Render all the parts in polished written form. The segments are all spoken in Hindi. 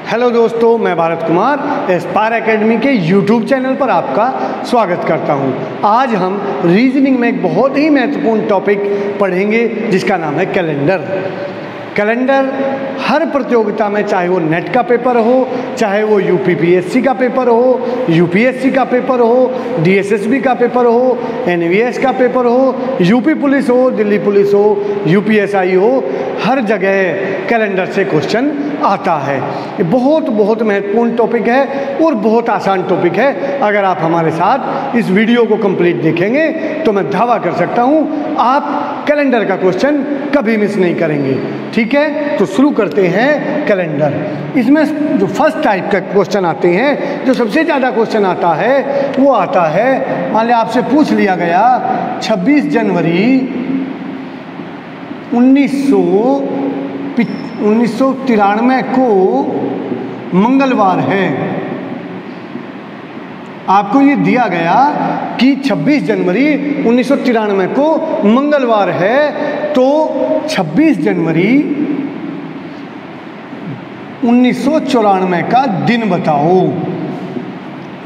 हेलो दोस्तों, मैं भारत कुमार एस्पायर एकेडमी के यूट्यूब चैनल पर आपका स्वागत करता हूं। आज हम रीजनिंग में एक बहुत ही महत्वपूर्ण टॉपिक पढ़ेंगे जिसका नाम है कैलेंडर। कैलेंडर हर प्रतियोगिता में, चाहे वो नेट का पेपर हो, चाहे वो यूपीपीएससी का पेपर हो, यूपीएससी का पेपर हो, डीएसएसबी का पेपर हो, एनवीएस का पेपर हो, यूपी पुलिस हो, दिल्ली पुलिस हो, यूपीएसआई हो, हर जगह कैलेंडर से क्वेश्चन आता है। ये बहुत महत्वपूर्ण टॉपिक है और बहुत आसान टॉपिक है। अगर आप हमारे साथ इस वीडियो को कंप्लीट देखेंगे तो मैं दावा कर सकता हूँ आप कैलेंडर का क्वेश्चन कभी मिस नहीं करेंगे। ठीक है, तो शुरू करते हैं कैलेंडर। इसमें जो फर्स्ट टाइप का क्वेश्चन आते हैं, जो सबसे ज़्यादा क्वेश्चन आता है वो आता है, मान लिया आपसे पूछ लिया गया 26 जनवरी 1993 को मंगलवार है। आपको ये दिया गया कि 26 जनवरी 1993 को मंगलवार है, तो 26 जनवरी 1994 का दिन बताओ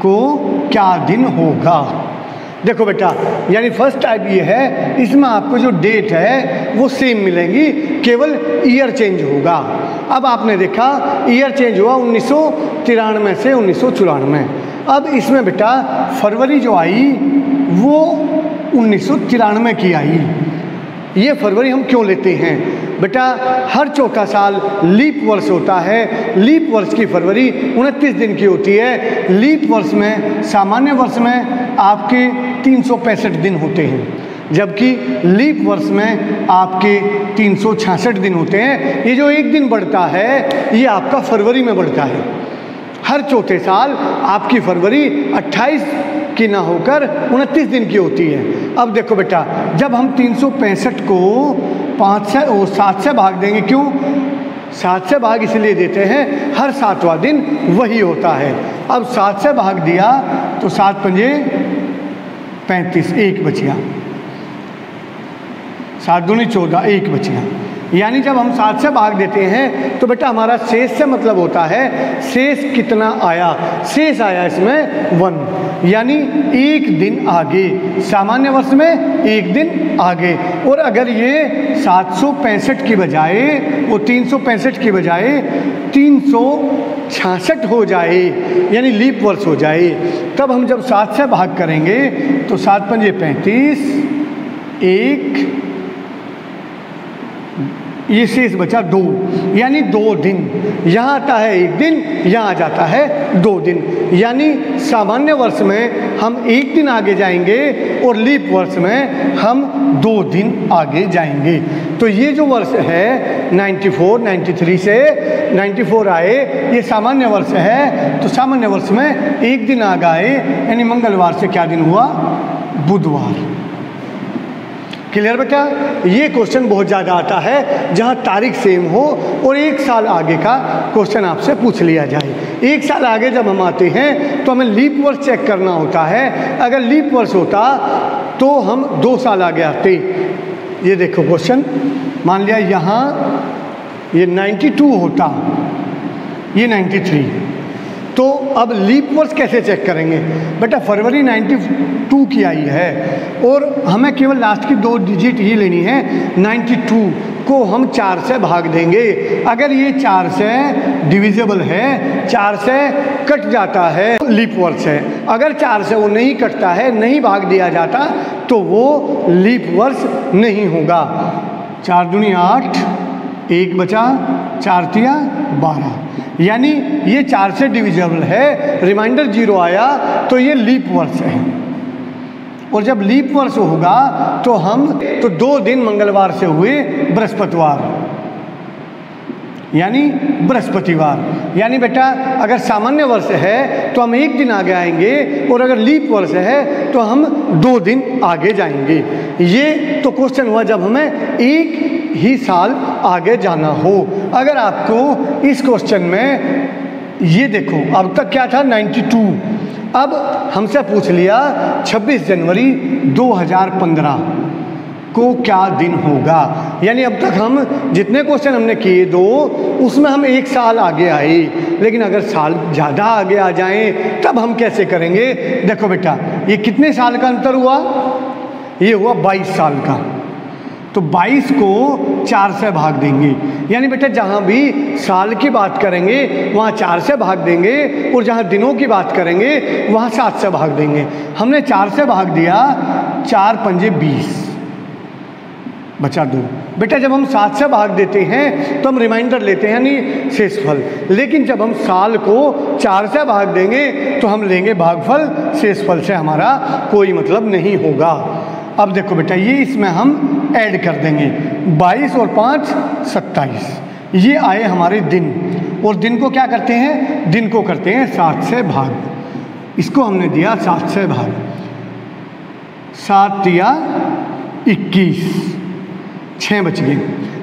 को क्या दिन होगा। देखो बेटा, यानी फर्स्ट टाइप ये है, इसमें आपको जो डेट है वो सेम मिलेंगी, केवल ईयर चेंज होगा। अब आपने देखा ईयर चेंज हुआ 1993 से 1994। अब इसमें बेटा फरवरी जो आई वो 1993 की आई। ये फरवरी हम क्यों लेते हैं बेटा? हर चौथा साल लीप वर्ष होता है। लीप वर्ष की फरवरी 29 दिन की होती है। लीप वर्ष में, सामान्य वर्ष में आपके 365 दिन होते हैं, जबकि लीप वर्ष में आपके 366 दिन होते हैं। ये जो एक दिन बढ़ता है ये आपका फरवरी में बढ़ता है। हर चौथे साल आपकी फरवरी 28 की ना होकर 29 दिन की होती है। अब देखो बेटा, जब हम 365 को 7 से भाग देंगे, क्यों 7 से भाग इसलिए देते हैं, हर 7वां दिन वही होता है। अब 7 से भाग दिया तो 7 पंजे 35, 1 बच गया। 7 दूनी 14, 1 बच गया। यानी जब हम 7 से भाग देते हैं तो बेटा हमारा शेष से मतलब होता है शेष कितना आया। शेष आया इसमें 1, यानी एक दिन आगे, सामान्य वर्ष में एक दिन आगे। और अगर ये 765 की बजाय, वो 365 की बजाय 366 हो जाए, यानी लीप वर्ष हो जाए, तब हम जब 7 से भाग करेंगे तो 7 पंजे 35, 1, ये शेष बचा 2, यानी 2 दिन। यहाँ आता है 1 दिन, यहाँ जाता है 2 दिन। यानी सामान्य वर्ष में हम 1 दिन आगे जाएंगे और लीप वर्ष में हम 2 दिन आगे जाएंगे। तो ये जो वर्ष है 93 से 94 आए, ये सामान्य वर्ष है। तो सामान्य वर्ष में 1 दिन आगे आए, यानी मंगलवार से क्या दिन हुआ? बुधवार। क्लियर बेटा? ये क्वेश्चन बहुत ज़्यादा आता है जहाँ तारीख सेम हो और 1 साल आगे का क्वेश्चन आपसे पूछ लिया जाए। 1 साल आगे जब हम आते हैं तो हमें लीप वर्ष चेक करना होता है। अगर लीप वर्ष होता तो हम 2 साल आगे आते। ये देखो क्वेश्चन, मान लिया यहाँ ये 92 होता, ये 93, तो अब लीप वर्ष कैसे चेक करेंगे बेटा? फरवरी 92 की आई है और हमें केवल लास्ट की 2 डिजिट ही लेनी है। 92 को हम 4 से भाग देंगे। अगर ये 4 से डिविजिबल है, 4 से कट जाता है, लीप वर्ष है। अगर 4 से वो नहीं कटता है, नहीं भाग दिया जाता, तो वो लीप वर्ष नहीं होगा। 4 दूनी 8, 1 बचा, 4 तिया 12, यानी ये 4 से डिविजिबल है। रिमाइंडर 0 आया तो ये लीप वर्ष है। और जब लीप वर्ष होगा तो 2 दिन मंगलवार से हुए बृहस्पतिवार, यानी बृहस्पतिवार। यानी बेटा अगर सामान्य वर्ष है तो हम 1 दिन आगे आएंगे, और अगर लीप वर्ष है तो हम 2 दिन आगे जाएंगे। ये तो क्वेश्चन हुआ जब हमें 1 ही साल आगे जाना हो। अगर आपको इस क्वेश्चन में, ये देखो अब तक क्या था 92, अब हमसे पूछ लिया 26 जनवरी 2015 को क्या दिन होगा। यानी अब तक हम जितने क्वेश्चन हमने किए 2, उसमें हम 1 साल आगे आए, लेकिन अगर साल ज़्यादा आगे आ जाएं तब हम कैसे करेंगे। देखो बेटा, ये कितने साल का अंतर हुआ, ये हुआ 22 साल का। तो 22 को 4 से भाग देंगे, यानी बेटा जहाँ भी साल की बात करेंगे वहाँ 4 से भाग देंगे, और जहाँ दिनों की बात करेंगे वहाँ 7 से भाग देंगे। हमने 4 से भाग दिया, 4 पंजे 20, बचा 2। बेटा जब हम 7 से भाग देते हैं तो हम रिमाइंडर लेते हैं, यानी शेषफल, लेकिन जब हम साल को 4 से भाग देंगे तो हम लेंगे भागफल, शेषफल से हमारा कोई मतलब नहीं होगा। अब देखो बेटा, ये इसमें हम ऐड कर देंगे, 22 और 5 27, ये आए हमारे दिन। और दिन को क्या करते हैं, दिन को करते हैं 7 से भाग। इसको हमने दिया 7 से भाग, 7 दिया 21, 6 बच गए,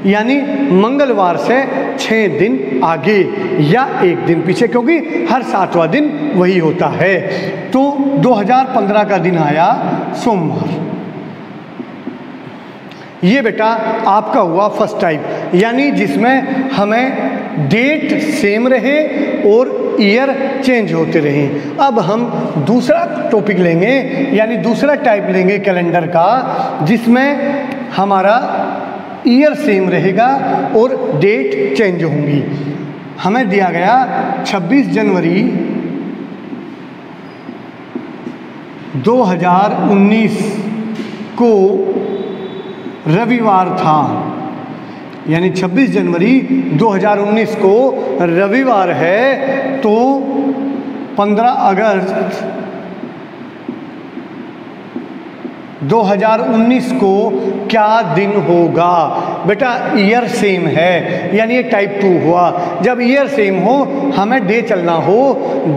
यानी मंगलवार से 6 दिन आगे या 1 दिन पीछे, क्योंकि हर 7वां दिन वही होता है। तो 2015 का दिन आया सोमवार। ये बेटा आपका हुआ फर्स्ट टाइप, यानी जिसमें हमें डेट सेम रहे और ईयर चेंज होते रहे। अब हम दूसरा टॉपिक लेंगे, यानी दूसरा टाइप लेंगे कैलेंडर का, जिसमें हमारा ईयर सेम रहेगा और डेट चेंज होंगी। हमें दिया गया 26 जनवरी 2019 को रविवार था, यानी 26 जनवरी 2019 को रविवार है, तो 15 अगस्त 2019 को क्या दिन होगा। बेटा ईयर सेम है, यानी ये टाइप 2 हुआ। जब ईयर सेम हो, हमें डे चलना हो,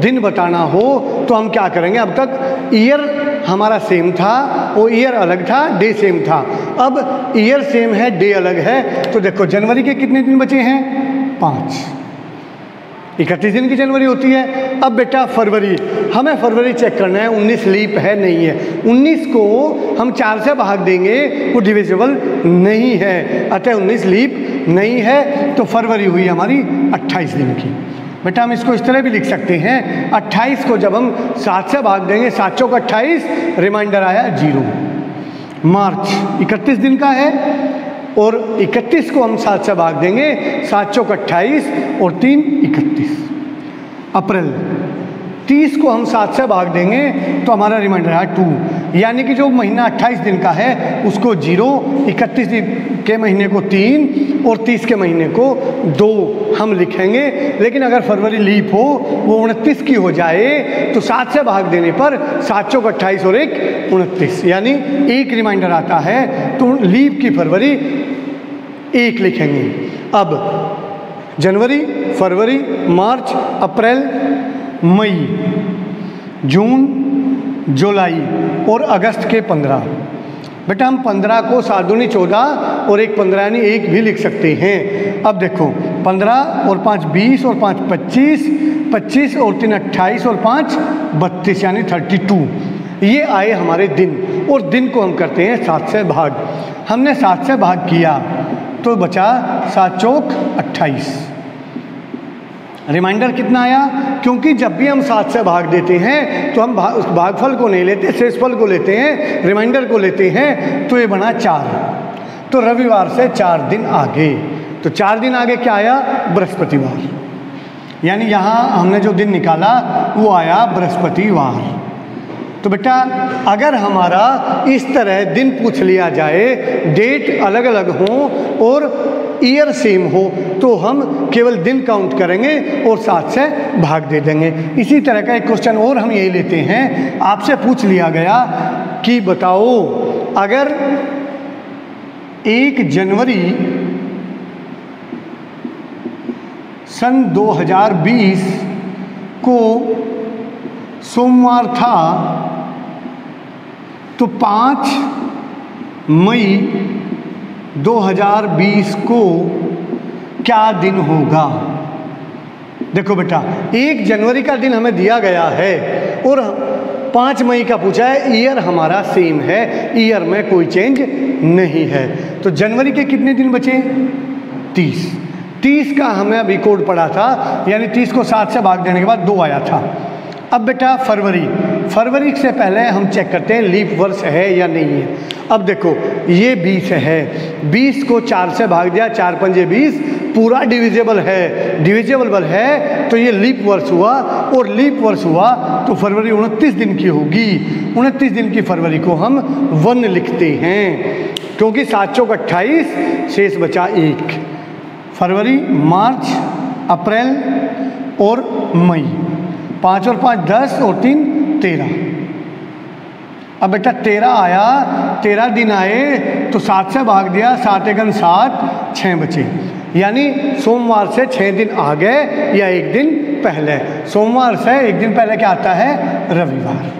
दिन बताना हो, तो हम क्या करेंगे। अब तक ईयर हमारा सेम था, वो ईयर अलग था, डे सेम था। अब ईयर सेम है, डे अलग है, तो देखो जनवरी के कितने दिन बचे हैं, 5, 31 दिन की जनवरी होती है। अब बेटा फरवरी, हमें फरवरी चेक करना है 19 लीप है नहीं है। 19 को हम 4 से भाग देंगे, वो डिविजिबल नहीं है, अतः 19 लीप नहीं है। तो फरवरी हुई हमारी 28 दिन की। बेटा हम इसको इस तरह भी लिख सकते हैं, 28 को जब हम 7 से भाग देंगे, 7 चौक 28, रिमाइंडर आया 0। मार्च 31 दिन का है, और 31 को हम 7 से भाग देंगे, 7 चौक 28 और 3 31। अप्रैल 30 को हम 7 से भाग देंगे तो हमारा रिमाइंडर है 2, यानी कि जो महीना 28 दिन का है उसको 0, 31 के महीने को 3 और 30 के महीने को 2 हम लिखेंगे। लेकिन अगर फरवरी लीप हो, वो 29 की हो जाए, तो 7 से भाग देने पर 7 चौक 28 और 1 29, यानी 1 रिमाइंडर आता है, तो लीप की फरवरी 1 लिखेंगे। अब जनवरी, फरवरी, मार्च, अप्रैल, मई, जून, जुलाई और अगस्त के 15। बेटा हम 15 को 7 दूनी 14 और 1 15 यानी 1 भी लिख सकते हैं। अब देखो 15 और 5 20 और 5 25, 25 और 3 28 और 5 32, यानी 32। ये आए हमारे दिन, और दिन को हम करते हैं 7 से भाग। हमने 7 से भाग किया तो बचा 7 चौक 28। रिमाइंडर कितना आया, क्योंकि जब भी हम 7 से भाग देते हैं तो हम उस भागफल को नहीं लेते, शेषफल को लेते हैं, रिमाइंडर को लेते हैं, तो ये बना 4। तो रविवार से 4 दिन आगे, तो 4 दिन आगे क्या आया, बृहस्पतिवार, यानी यहाँ हमने जो दिन निकाला वो आया बृहस्पतिवार। तो बेटा अगर हमारा इस तरह दिन पूछ लिया जाए, डेट अलग अलग हो और ईयर सेम हो, तो हम केवल दिन काउंट करेंगे और 7 से भाग दे देंगे। इसी तरह का एक क्वेश्चन और हम यही लेते हैं। आपसे पूछ लिया गया कि बताओ अगर 1 जनवरी सन 2020 को सोमवार था, तो 5 मई 2020 को क्या दिन होगा। देखो बेटा 1 जनवरी का दिन हमें दिया गया है और 5 मई का पूछा है, ईयर हमारा सेम है, ईयर में कोई चेंज नहीं है। तो जनवरी के कितने दिन बचे? 30 का हमें अभी कोड पढ़ा था, यानी 30 को 7 से भाग देने के बाद 2 आया था। अब बेटा फरवरी से पहले हम चेक करते हैं लीप वर्ष है या नहीं है। अब देखो ये 20 है, 20 को 4 से भाग दिया, 4 पंजे 20, पूरा डिविजिबल है तो ये लीप वर्ष हुआ, और लीप वर्ष हुआ तो फरवरी 29 दिन की होगी। 29 दिन की फरवरी को हम 1 लिखते हैं, क्योंकि 7 चौक 28, शेष बचा 1। फरवरी, मार्च, अप्रैल और मई, 5 और 5 10 और 3 13। अब बेटा 13 आया, 13 दिन आए तो 7 से भाग दिया, 7 एकन 7, 6 बचे, यानी सोमवार से 6 दिन आगे या 1 दिन पहले। सोमवार से 1 दिन पहले क्या आता है? रविवार।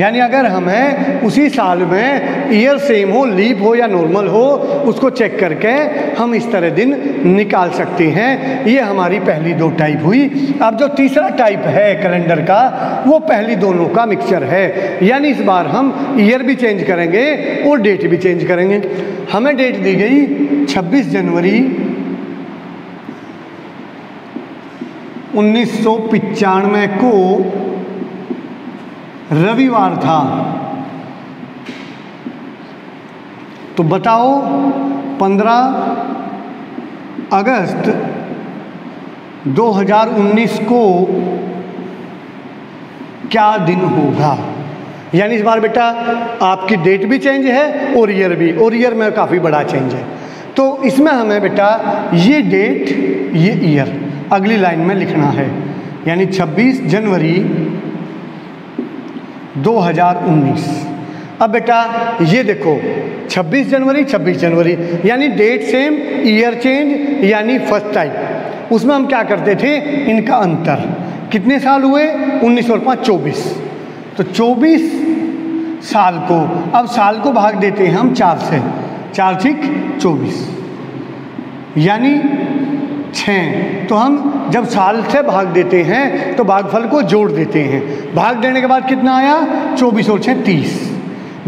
यानी अगर हमें उसी साल में ईयर सेम हो, लीप हो या नॉर्मल हो, उसको चेक करके हम इस तरह दिन निकाल सकते हैं। ये हमारी पहली 2 टाइप हुई। अब जो तीसरा टाइप है कैलेंडर का, वो पहली दोनों का मिक्सचर है, यानी इस बार हम ईयर भी चेंज करेंगे और डेट भी चेंज करेंगे। हमें डेट दी गई 26 जनवरी 1995 को रविवार था। तो बताओ 15 अगस्त 2019 को क्या दिन होगा? यानी इस बार बेटा आपकी डेट भी चेंज है और ईयर भी, और ईयर में काफ़ी बड़ा चेंज है। तो इसमें हमें बेटा ये डेट ये ईयर अगली लाइन में लिखना है, यानी 26 जनवरी 2019। अब बेटा ये देखो 26 जनवरी यानी डेट सेम, ईयर चेंज, यानी फर्स्ट टाइप। उसमें हम क्या करते थे, इनका अंतर कितने साल हुए? 19 और 5 24, तो 24 साल को, अब साल को भाग देते हैं हम 4 से, 4 6 24 यानी 6। तो हम जब साल से भाग देते हैं तो भागफल को जोड़ देते हैं, भाग देने के बाद कितना आया? 24 और 6 30।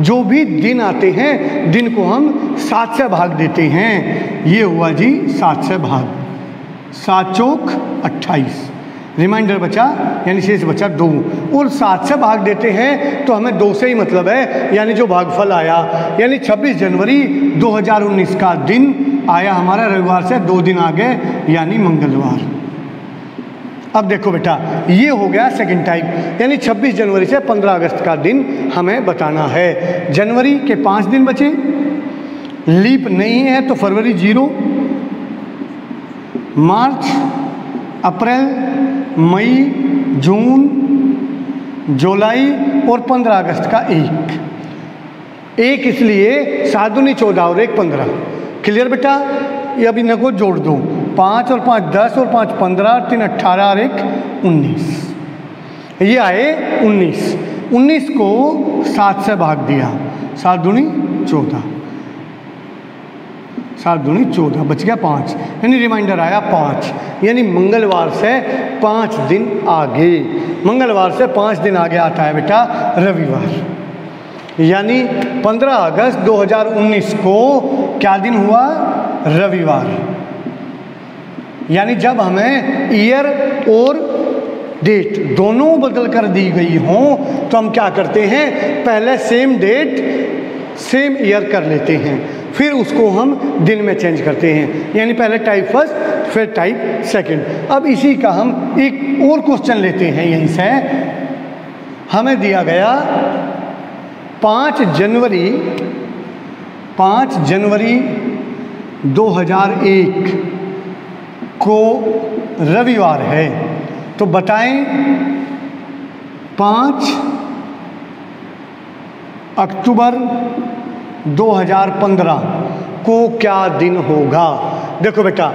जो भी दिन आते हैं, दिन को हम 7 से भाग देते हैं। ये हुआ जी 7 से भाग, 7 चौक 28, रिमाइंडर बचा, यानी शेष बचा 2, और 7 से भाग देते हैं तो हमें 2 से ही मतलब है, यानी जो भागफल आया, यानी 26 जनवरी 2019 का दिन आया हमारा रविवार से 2 दिन आगे, यानी मंगलवार। अब देखो बेटा ये हो गया सेकंड टाइप, यानी 26 जनवरी से 15 अगस्त का दिन हमें बताना है। जनवरी के 5 दिन बचे, लीप नहीं है तो फरवरी 0, मार्च, अप्रैल, मई, जून, जुलाई और 15 अगस्त का 1 इसलिए 7 दूनी 14 और 1 15। क्लियर बेटा? ये अभी न को जोड़ दो, 5 और 5 10 और 5 15, 3 18 और 1 19। ये आए 19 को 7 से भाग दिया, 7 दूनी 14, 7 दूनी 14, बच गया 5, यानी रिमाइंडर आया 5, यानी मंगलवार से 5 दिन आगे, मंगलवार से 5 दिन आगे आता है बेटा रविवार। यानी 15 अगस्त 2019 को क्या दिन हुआ? रविवार। यानी जब हमें ईयर और डेट दोनों बदल कर दी गई हों तो हम क्या करते हैं, पहले सेम डेट सेम ईयर कर लेते हैं, फिर उसको हम दिन में चेंज करते हैं, यानी पहले टाइप फर्स्ट फिर टाइप सेकंड। अब इसी का हम एक और क्वेश्चन लेते हैं। यहीं से हमें दिया गया 5 जनवरी 2001 को रविवार है, तो बताएं 5 अक्टूबर 2015 को क्या दिन होगा? देखो बेटा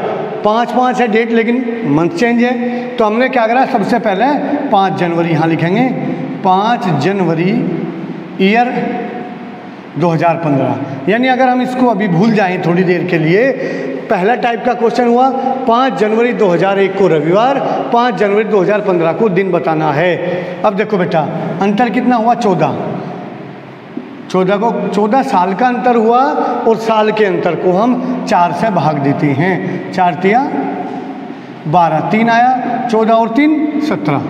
5 है डेट, लेकिन मंथ चेंज है, तो हमने क्या करा, सबसे पहले 5 जनवरी यहाँ लिखेंगे, 5 जनवरी ईयर 2015। यानी अगर हम इसको अभी भूल जाएं थोड़ी देर के लिए पहला टाइप का क्वेश्चन हुआ 5 जनवरी 2001 को रविवार, 5 जनवरी 2015 को दिन बताना है। अब देखो बेटा अंतर कितना हुआ 14 साल का अंतर हुआ और साल के अंतर को हम 4 से भाग देते हैं। 4 तिया 12, 3 आया 14 और 3 17।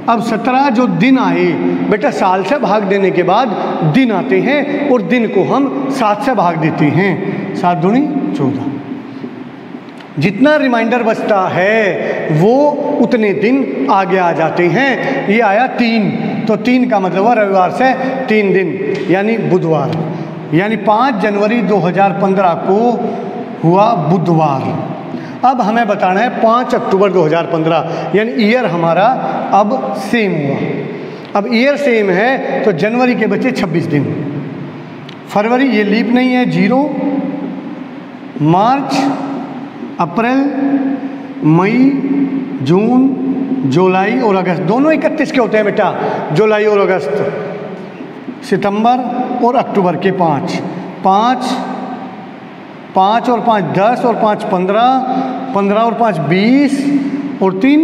अब 17 जो दिन आए बेटा साल से भाग देने के बाद दिन आते हैं और दिन को हम 7 से भाग देते हैं। 7 दूनी 14। जितना रिमाइंडर बचता है वो उतने दिन आगे आ जाते हैं। ये आया 3, तो 3 का मतलब हुआ रविवार से 3 दिन यानी बुधवार, यानी 5 जनवरी 2015 को हुआ बुधवार। अब हमें बताना है 5 अक्टूबर 2015, यानी ईयर हमारा अब सेम हुआ। अब ईयर सेम है तो जनवरी के बचे 26 दिन, फरवरी ये लीप नहीं है 0, मार्च, अप्रैल, मई, जून, जुलाई और अगस्त दोनों 31 के होते हैं बेटा। जुलाई और अगस्त, सितंबर और अक्टूबर के 5 और 5 10 और 5 15 और 5 20 और 3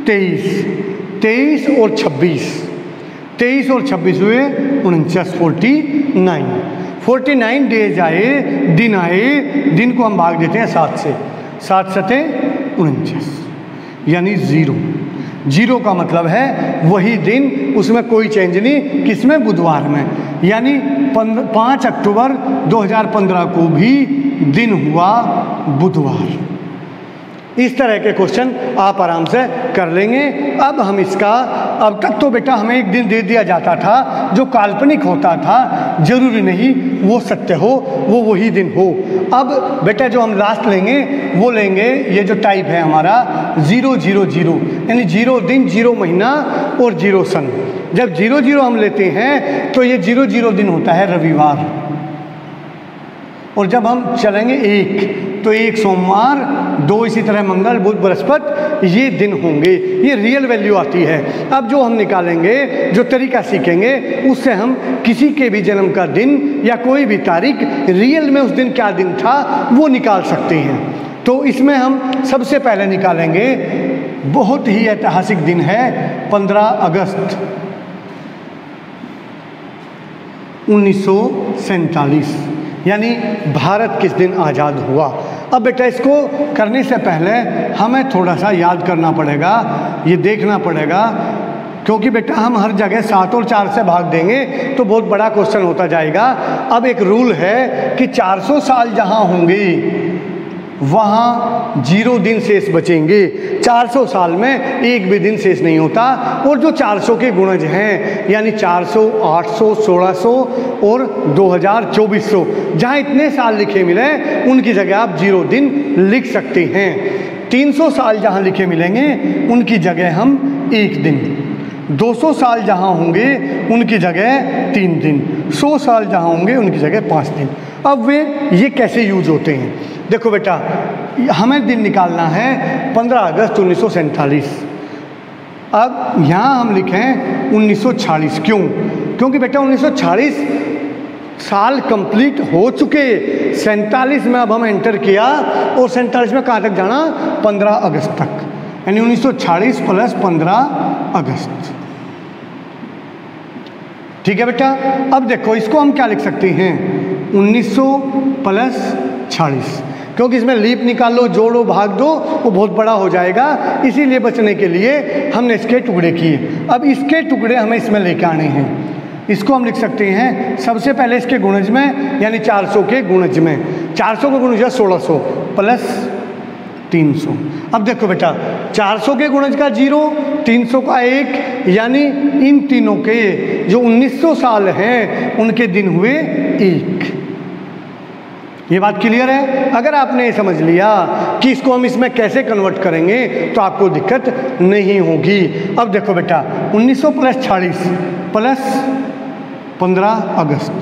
23 और 26 हुए 49 49 डेज आए, दिन को हम भाग देते हैं 7 से। 7 सते 49 यानी 0 का मतलब है वही दिन, उसमें कोई चेंज नहीं। किसमें? बुधवार में। यानी 5 अक्टूबर 2015 को भी दिन हुआ बुधवार। इस तरह के क्वेश्चन आप आराम से कर लेंगे। अब हम इसका, अब तक तो बेटा हमें एक दिन दे दिया जाता था जो काल्पनिक होता था, जरूरी नहीं वो सत्य हो, वो वही दिन हो। अब बेटा जो हम लास्ट लेंगे वो लेंगे ये जो टाइप है हमारा 000, यानी 0 दिन, 0 महीना और 0 सन। जब 0 हम लेते हैं तो ये 0 दिन होता है रविवार। और जब हम चलेंगे 1 तो 1 सोमवार, 2 इसी तरह मंगल, बुध, बृहस्पति, ये दिन होंगे। ये रियल वैल्यू आती है। अब जो हम निकालेंगे, जो तरीका सीखेंगे, उससे हम किसी के भी जन्म का दिन या कोई भी तारीख रियल में उस दिन क्या दिन था वो निकाल सकते हैं। तो इसमें हम सबसे पहले निकालेंगे, बहुत ही ऐतिहासिक दिन है 15 अगस्त 1947, यानी भारत किस दिन आज़ाद हुआ। अब बेटा इसको करने से पहले हमें थोड़ा सा याद करना पड़ेगा, ये देखना पड़ेगा, क्योंकि बेटा हम हर जगह 7 और 4 से भाग देंगे तो बहुत बड़ा क्वेश्चन होता जाएगा। अब एक रूल है कि 400 साल जहाँ होंगे वहाँ 0 दिन शेष बचेंगे। 400 साल में एक भी दिन शेष नहीं होता। और जो 400 के गुणज हैं, यानी 400, 800, 1600 और 2000, 2400, जहाँ इतने साल लिखे मिले उनकी जगह आप 0 दिन लिख सकते हैं। 300 साल जहाँ लिखे मिलेंगे उनकी जगह हम 1 दिन, 200 साल जहाँ होंगे उनकी जगह 3 दिन, 100 साल जहाँ होंगे उनकी जगह 5 दिन। अब वे ये कैसे यूज होते हैं? देखो बेटा हमें दिन निकालना है 15 अगस्त 1947। अब यहाँ हम लिखें 1946। क्यों? क्योंकि बेटा 1946 साल कंप्लीट हो चुके। 47 में अब हम एंटर किया और 47 में कहाँ तक जाना? 15 अगस्त तक, यानी 1946 प्लस 15 अगस्त। ठीक है बेटा। अब देखो इसको हम क्या लिख सकते हैं? 1900 प्लस 46, क्योंकि इसमें लीप निकाल लो, जोड़ो, भाग दो, वो बहुत बड़ा हो जाएगा। इसीलिए बचने के लिए हमने इसके टुकड़े किए। अब इसके टुकड़े हमें इसमें लेके आने हैं। इसको हम लिख सकते हैं सबसे पहले इसके गुणज में, यानी 400 के गुणज में। 400 का गुणज है 1600 प्लस 300। अब देखो बेटा 400 के गुणज का 0, 300 का 1, यानी इन तीनों के जो 1900 साल हैं उनके दिन हुए 1। ये बात क्लियर है? अगर आपने ये समझ लिया कि इसको हम इसमें कैसे कन्वर्ट करेंगे तो आपको दिक्कत नहीं होगी। अब देखो बेटा 1900 प्लस 46 प्लस 15 अगस्त।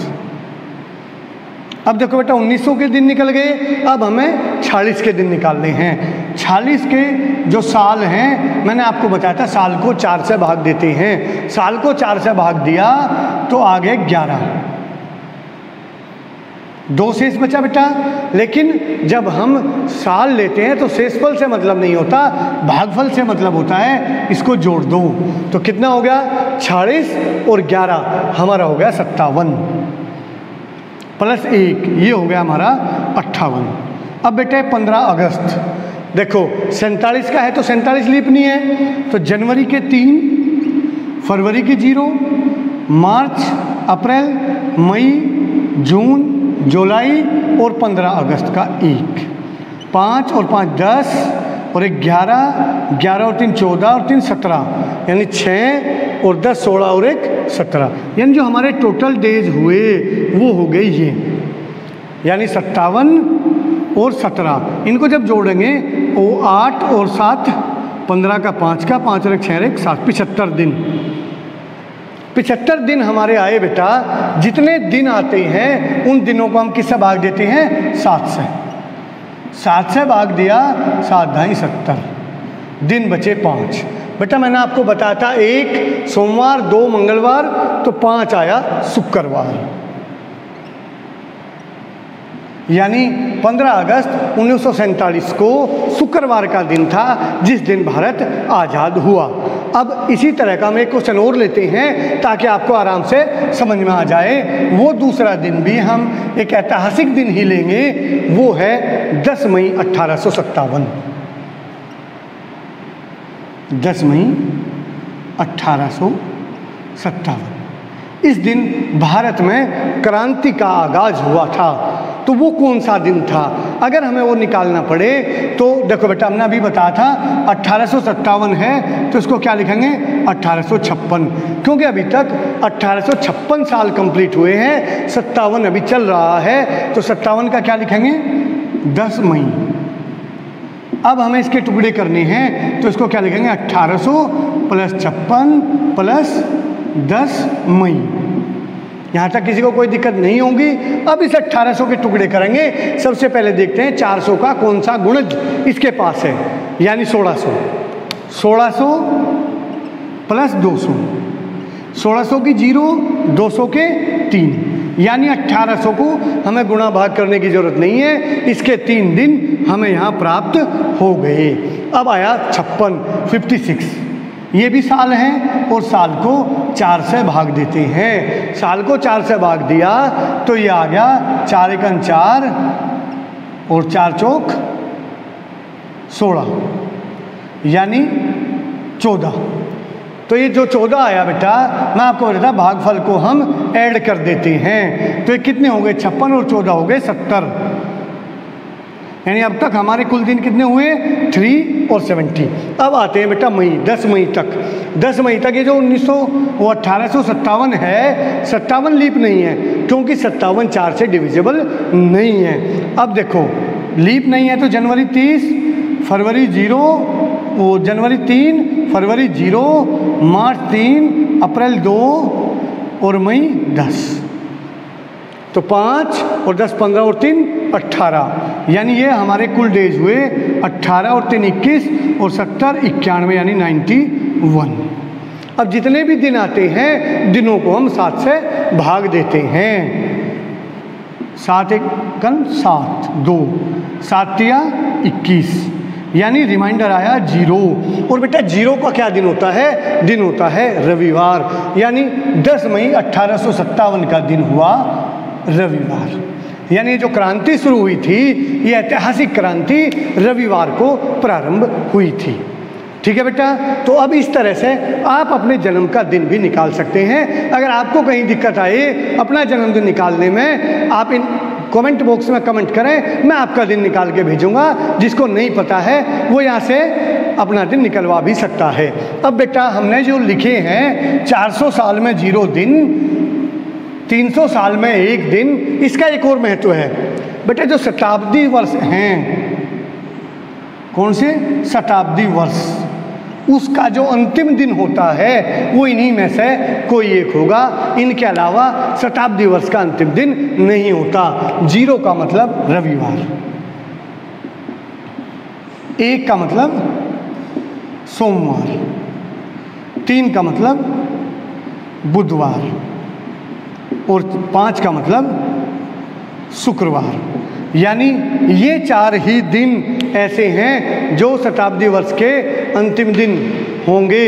अब देखो बेटा 1900 के दिन निकल गए। अब हमें 46 के दिन निकालने हैं। 46 के जो साल हैं, मैंने आपको बताया था साल को 4 से भाग देते हैं। साल को 4 से भाग दिया तो आगे 11, 2 शेष बचा बेटा। लेकिन जब हम साल लेते हैं तो शेषफल से मतलब नहीं होता, भागफल से मतलब होता है। इसको जोड़ दो तो कितना हो गया 46 और 11 हमारा हो गया 57 प्लस 1 ये हो गया हमारा 58। अब बेटे 15 अगस्त देखो 47 का है तो 47 लीप नहीं है, तो जनवरी के 3, फरवरी के 0, मार्च, अप्रैल, मई, जून, जुलाई और 15 अगस्त का 1। 5 और 5 10 और 1 11, 11 और 3 14 और 3 17 यानी 6 और 10 16 और 1 17 यानी जो हमारे टोटल डेज हुए वो हो गए ये, यानी 57 और 17। इनको जब जोड़ेंगे वो 8 और 7 15 का 5 का 5 और 1 6 और 1 7 75 दिन। 75 दिन हमारे आए बेटा। जितने दिन आते हैं उन दिनों को हम किससे भाग देते हैं 7 से। 7 से भाग दिया 7 ढाई 70 दिन बचे 5। बेटा मैंने आपको बताया था 1 सोमवार 2 मंगलवार तो 5 आया शुक्रवार, यानी 15 अगस्त 1947 को शुक्रवार का दिन था जिस दिन भारत आज़ाद हुआ। अब इसी तरह का हम एक क्वेश्चन और लेते हैं ताकि आपको आराम से समझ में आ जाए। वो दूसरा दिन भी हम एक ऐतिहासिक दिन ही लेंगे, वो है 10 मई 1857। 10 मई 1857 इस दिन भारत में क्रांति का आगाज हुआ था। तो वो कौन सा दिन था? अगर हमें वो निकालना पड़े तो देखो बेटा हमने अभी बताया था 1857 है तो इसको क्या लिखेंगे 1856, क्योंकि अभी तक 1856 साल कंप्लीट हुए हैं, 57 अभी चल रहा है तो 57 का क्या लिखेंगे 10 मई। अब हमें इसके टुकड़े करने हैं तो इसको क्या लिखेंगे 1800 प्लस 56 प्लस 10 मई। यहाँ तक किसी को कोई दिक्कत नहीं होगी। अब इस 1800 के टुकड़े करेंगे। सबसे पहले देखते हैं 400 का कौन सा गुणज इसके पास है, यानी 1600। 1600 प्लस 200, 1600 की 0, 200 के 3, यानी 1800 को हमें गुणा भाग करने की जरूरत नहीं है। इसके 3 दिन हमें यहाँ प्राप्त हो गए। अब आया 56 ये भी साल है और साल को 4 से भाग देते हैं। साल को 4 से भाग दिया तो ये आ गया 4 एकम 4 और 4 चौक 16 यानी 14। तो ये जो 14 आया बेटा मैं आपको बताता भागफल को हम ऐड कर देते हैं तो ये कितने हो गए 56 और 14 हो गए 70, यानी अब तक हमारे कुल दिन कितने हुए 3 और 70। अब आते हैं बेटा मई 10 मई तक। 10 मई तक ये जो 1857 है 57 लीप नहीं है क्योंकि 57 4 से डिविजिबल नहीं है। अब देखो लीप नहीं है तो जनवरी 30, फरवरी 0, वो जनवरी 3, फरवरी 0, मार्च 3, अप्रैल 2 और मई 10। तो 5 और 10 15 और 3 18, यानी ये हमारे कुल डेज हुए 18 और 3 21 और 70 91 यानी 91। अब जितने भी दिन आते हैं दिनों को हम 7 से भाग देते हैं। 7 एकम 7 2, 7 तिया 21 यानी रिमाइंडर आया 0। और बेटा 0 का क्या दिन होता है? दिन होता है रविवार, यानी 10 मई 1857 का दिन हुआ रविवार। यानी जो क्रांति शुरू हुई थी ये ऐतिहासिक क्रांति रविवार को प्रारंभ हुई थी। ठीक है बेटा, तो अब इस तरह से आप अपने जन्म का दिन भी निकाल सकते हैं। अगर आपको कहीं दिक्कत आए अपना जन्मदिन निकालने में आप इन कमेंट बॉक्स में कमेंट करें, मैं आपका दिन निकाल के भेजूंगा। जिसको नहीं पता है वो यहाँ से अपना दिन निकलवा भी सकता है। अब बेटा हमने जो लिखे हैं 400 साल में 0 दिन, 300 साल में 1 दिन, इसका एक और महत्व है बेटा। जो शताब्दी वर्ष हैं, कौन से शताब्दी वर्ष, उसका जो अंतिम दिन होता है वो इन्हीं में से कोई एक होगा। इनके अलावा शताब्दी वर्ष का अंतिम दिन नहीं होता। 0 का मतलब रविवार, 1 का मतलब सोमवार, 3 का मतलब बुधवार और 5 का मतलब शुक्रवार। यानी ये 4 ही दिन ऐसे हैं जो शताब्दी वर्ष के अंतिम दिन होंगे।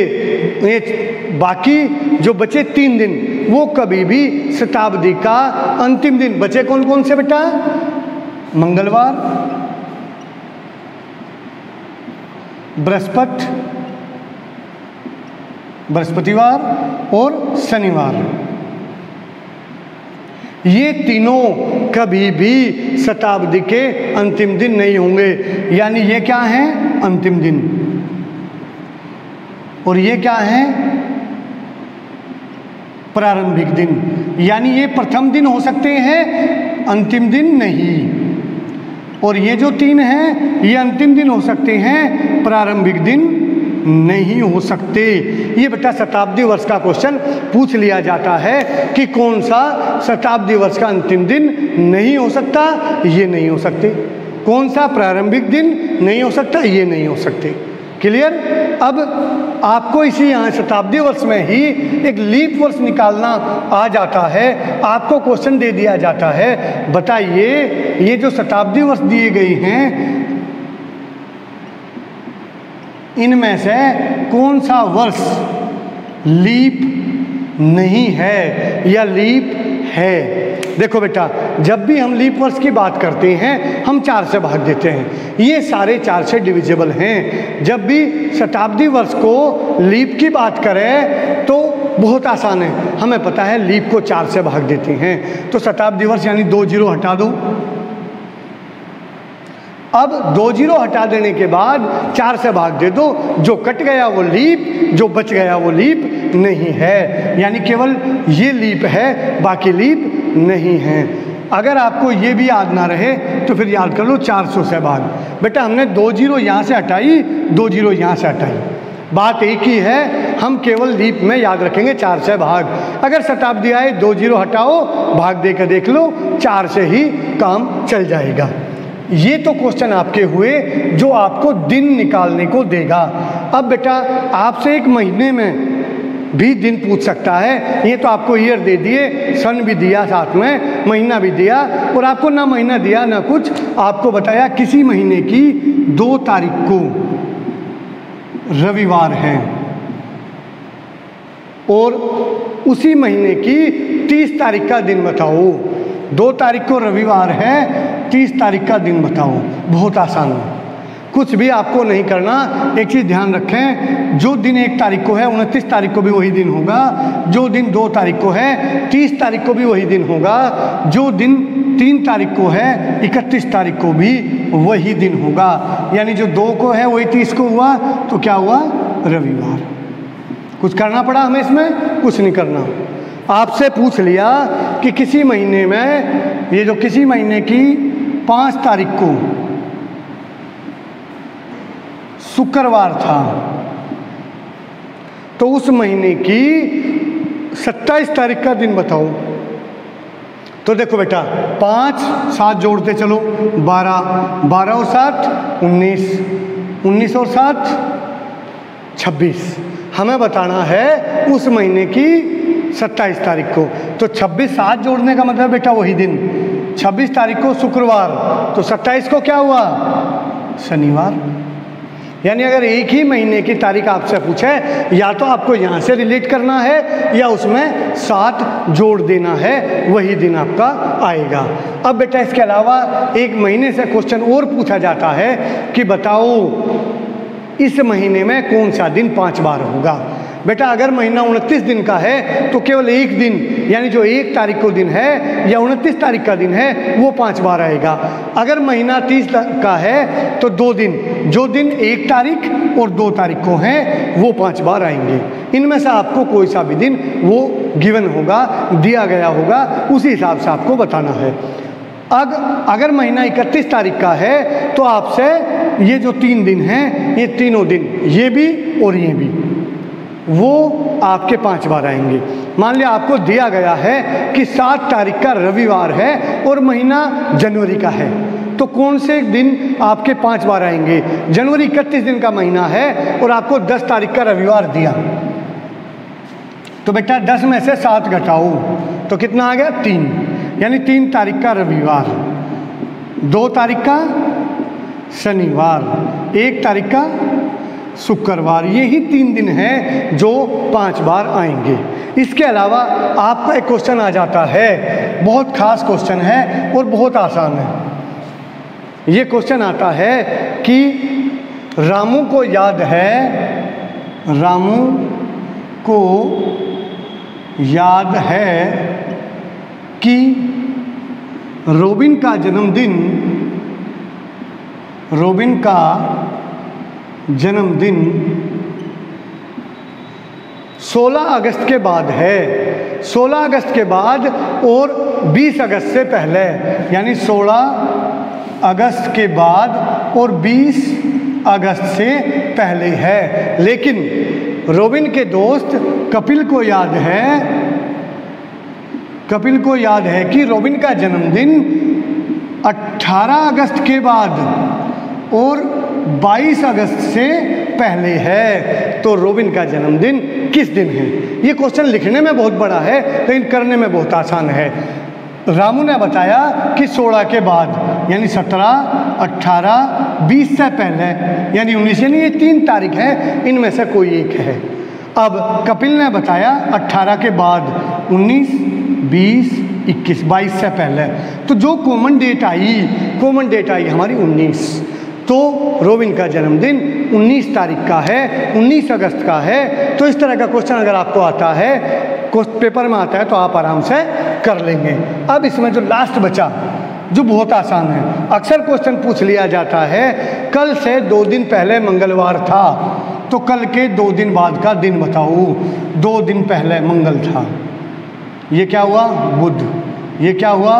ये बाकी जो बचे 3 दिन वो कभी भी शताब्दी का अंतिम दिन बचे कौन कौन से बेटा? मंगलवार, बृहस्पतिवार और शनिवार। ये तीनों कभी भी शताब्दी के अंतिम दिन नहीं होंगे। यानी ये क्या हैं? अंतिम दिन। और ये क्या हैं? प्रारंभिक दिन। यानी ये प्रथम दिन हो सकते हैं, अंतिम दिन नहीं। और ये जो 3 हैं ये अंतिम दिन हो सकते हैं, प्रारंभिक दिन नहीं हो सकते। ये बेटा शताब्दी वर्ष का क्वेश्चन पूछ लिया जाता है कि कौन सा शताब्दी वर्ष का अंतिम दिन नहीं हो सकता, ये नहीं हो सकते। कौन सा प्रारंभिक दिन नहीं हो सकता, ये नहीं हो सकते। क्लियर? अब आपको इसी यहाँ शताब्दी वर्ष में ही एक लीप वर्ष निकालना आ जाता है। आपको क्वेश्चन दे दिया जाता है, बताइए ये जो शताब्दी वर्ष दिए गए हैं इनमें से कौन सा वर्ष लीप नहीं है या लीप है। देखो बेटा, जब भी हम लीप वर्ष की बात करते हैं हम 4 से भाग देते हैं। ये सारे 4 से डिविजिबल हैं। जब भी शताब्दी वर्ष को लीप की बात करें तो बहुत आसान है, हमें पता है लीप को 4 से भाग देते हैं। तो शताब्दी वर्ष यानी 2 जीरो हटा दो। अब 2 जीरो हटा देने के बाद 4 से भाग दे दो। जो कट गया वो लीप, जो बच गया वो लीप नहीं है। यानी केवल ये लीप है, बाकी लीप नहीं है। अगर आपको ये भी याद ना रहे तो फिर याद कर लो 400 से भाग। बेटा हमने 2 जीरो यहाँ से हटाई, 2 जीरो यहाँ से हटाई, बात एक ही है। हम केवल लीप में याद रखेंगे 4 से भाग। अगर शताब्दी आए 2 जीरो हटाओ, भाग देकर देख लो, 4 से ही काम चल जाएगा। ये तो क्वेश्चन आपके हुए जो आपको दिन निकालने को देगा। अब बेटा आपसे एक महीने में भी दिन पूछ सकता है। ये तो आपको ईयर दे दिए, सन भी दिया, साथ में महीना भी दिया, और आपको ना महीना दिया ना कुछ, आपको बताया किसी महीने की 2 तारीख को रविवार है और उसी महीने की 30 तारीख का दिन बताओ। 2 तारीख को रविवार है, 30 तारीख का दिन बताओ। बहुत आसान है, कुछ भी आपको नहीं करना। एक चीज़ ध्यान रखें, जो दिन 1 तारीख को है 29 तारीख को भी वही दिन होगा। जो दिन 2 तारीख को है 30 तारीख को भी वही दिन होगा। जो दिन 3 तारीख को है 31 तारीख को भी वही दिन होगा। यानी जो 2 को है वही 30 को हुआ, तो क्या हुआ? रविवार। कुछ करना पड़ा हमें इसमें? कुछ नहीं करना। आपसे पूछ लिया कि किसी महीने में, ये जो किसी महीने की 5 तारीख को शुक्रवार था, तो उस महीने की 27 तारीख का दिन बताओ। तो देखो बेटा 5 7 जोड़ते चलो, 12 12 और 7 19 19 और 7 26। हमें बताना है उस महीने की 27 तारीख को। तो 26 7 जोड़ने का मतलब बेटा वही दिन। 26 तारीख को शुक्रवार, तो 27 को क्या हुआ? शनिवार। यानी अगर एक ही महीने की तारीख आपसे पूछे, या तो आपको यहाँ से रिलेट करना है या उसमें 7 जोड़ देना है, वही दिन आपका आएगा। अब बेटा इसके अलावा एक महीने से क्वेश्चन और पूछा जाता है कि बताओ इस महीने में कौन सा दिन 5 बार होगा। बेटा अगर महीना 29 दिन का है तो केवल एक दिन, यानी जो 1 तारीख को दिन है या 29 तारीख का दिन है वो 5 बार आएगा। अगर महीना 30 का है तो 2 दिन, जो दिन 1 तारीख और 2 तारीख को हैं वो 5 बार आएंगे। इनमें से आपको कोई सा भी दिन वो गिवन होगा, दिया गया होगा, उसी हिसाब से आपको बताना है। अगर महीना 31 तारीख का है तो आपसे ये जो 3 दिन हैं, ये तीनों दिन, ये भी और ये भी, वो आपके 5 बार आएंगे। मान लिया आपको दिया गया है कि 7 तारीख का रविवार है और महीना जनवरी का है, तो कौन से दिन आपके 5 बार आएंगे? जनवरी 31 दिन का महीना है और आपको 10 तारीख का रविवार दिया, तो बेटा 10 में से 7 घटाओ तो कितना आ गया? 3। यानी 3 तारीख का रविवार, 2 तारीख का शनिवार, 1 तारीख का शुक्रवार। ये ही 3 दिन हैं जो 5 बार आएंगे। इसके अलावा आपका एक क्वेश्चन आ जाता है, बहुत खास क्वेश्चन है और बहुत आसान है। ये क्वेश्चन आता है कि रामू को याद है, रामू को याद है कि रोबिन का जन्मदिन 16 अगस्त के बाद है, 16 अगस्त के बाद और 20 अगस्त से पहले, यानी 16 अगस्त के बाद और 20 अगस्त से पहले है। लेकिन रोबिन के दोस्त कपिल को याद है कि रोबिन का जन्मदिन 18 अगस्त के बाद और 22 अगस्त से पहले है। तो रोबिन का जन्मदिन किस दिन है? ये क्वेश्चन लिखने में बहुत बड़ा है लेकिन करने में बहुत आसान है। रामू ने बताया कि 16 के बाद, यानी 17, 18, 20 से पहले, यानी 19, यानी ये 3 तारीख है, इनमें से कोई एक है। अब कपिल ने बताया 18 के बाद 19, 20, 21, 22 से पहले। तो जो कॉमन डेट आई हमारी 19। तो रोबिन का जन्मदिन 19 तारीख का है, 19 अगस्त का है। तो इस तरह का क्वेश्चन अगर आपको आता है, पेपर में आता है, तो आप आराम से कर लेंगे। अब इसमें जो लास्ट बचा, जो बहुत आसान है, अक्सर क्वेश्चन पूछ लिया जाता है, कल से 2 दिन पहले मंगलवार था, तो कल के 2 दिन बाद का दिन बताओ। 2 दिन पहले मंगल था, ये क्या हुआ? बुध। ये क्या हुआ?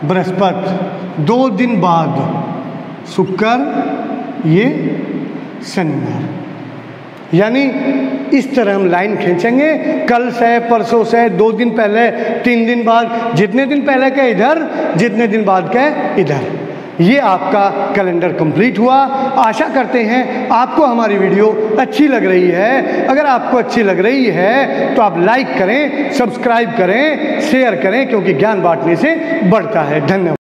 बृहस्पति। 2 दिन बाद शुक्र, ये शनिवार। यानी इस तरह हम लाइन खींचेंगे, कल से, परसों से, 2 दिन पहले, 3 दिन बाद, जितने दिन पहले के इधर, जितने दिन बाद के इधर। ये आपका कैलेंडर कंप्लीट हुआ। आशा करते हैं आपको हमारी वीडियो अच्छी लग रही है। अगर आपको अच्छी लग रही है तो आप लाइक करें, सब्सक्राइब करें, शेयर करें, क्योंकि ज्ञान बांटने से बढ़ता है। धन्यवाद।